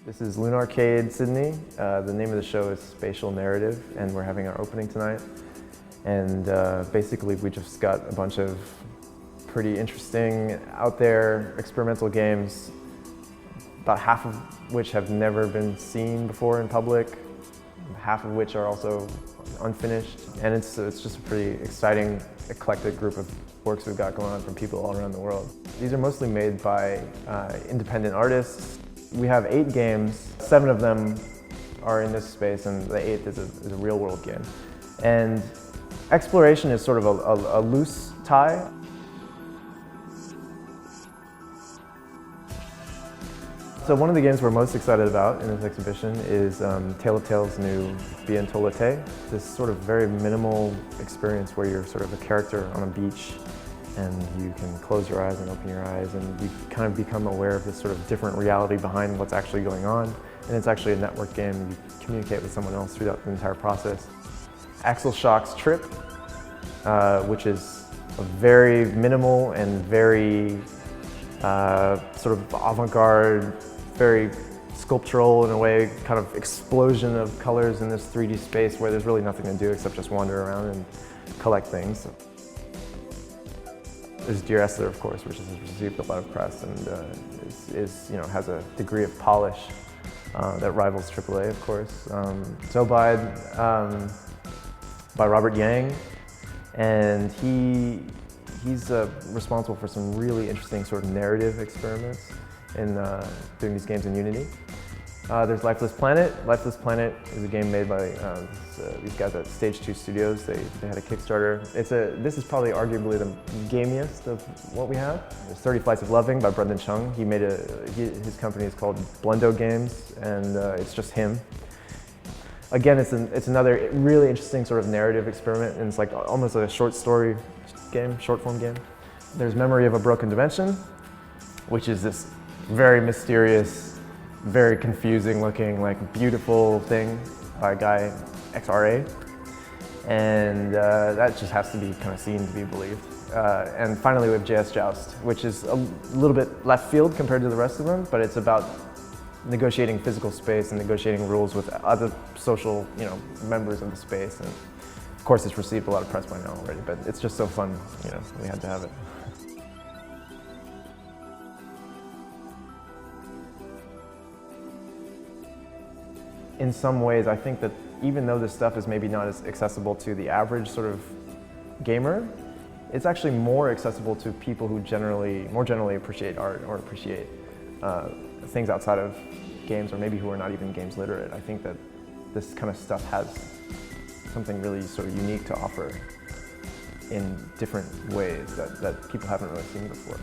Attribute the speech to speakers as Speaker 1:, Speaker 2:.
Speaker 1: This is Lunarcade Sydney. The name of the show is Spatial Narrative, and we're having our opening tonight. And basically we just got a bunch of pretty interesting, out there, experimental games, about half of which have never been seen before in public, half of which are also unfinished. And it's just a pretty exciting, eclectic group of works we've got going on from people all around the world. These are mostly made by independent artists. We have 8 games, 7 of them are in this space, and the 8th is a real world game. And exploration is sort of a loose tie. So one of the games we're most excited about in this exhibition is Tale of Tales' new Bientôt. This sort of very minimal experience where you're sort of a character on a beach and you can close your eyes and open your eyes, and you kind of become aware of this sort of different reality behind what's actually going on. And it's actually a network game. You communicate with someone else throughout the entire process. Axel Schock's Trip, which is a very minimal and very sort of avant-garde, very sculptural in a way, kind of explosion of colors in this 3D space where there's really nothing to do except just wander around and collect things. There's Dear Esther, of course, which has received a lot of press and has a degree of polish that rivals AAA, of course. Zobide by Robert Yang, and he's responsible for some really interesting sort of narrative experiments in doing these games in Unity. There's Lifeless Planet. Lifeless Planet is a game made by these guys at Stage 2 Studios. They had a Kickstarter. This is probably arguably the gamiest of what we have. There's 30 Flights of Loving by Brendan Chung. He made his company is called Blendo Games, and it's just him. Again, it's another really interesting sort of narrative experiment, and it's like almost like a short story game, short form game. There's Memory of a Broken Dimension, which is this very mysterious, very confusing looking, like beautiful thing by a guy, XRA. And that just has to be kind of seen to be believed. And finally we have JS Joust, which is a little bit left field compared to the rest of them, but it's about negotiating physical space and negotiating rules with other social, members of the space. And of course it's received a lot of press by now already, but it's just so fun, we had to have it. In some ways, I think that even though this stuff is maybe not as accessible to the average sort of gamer, it's actually more accessible to people who more generally appreciate art or appreciate things outside of games, or maybe who are not even games literate. I think that this kind of stuff has something really sort of unique to offer in different ways that people haven't really seen before.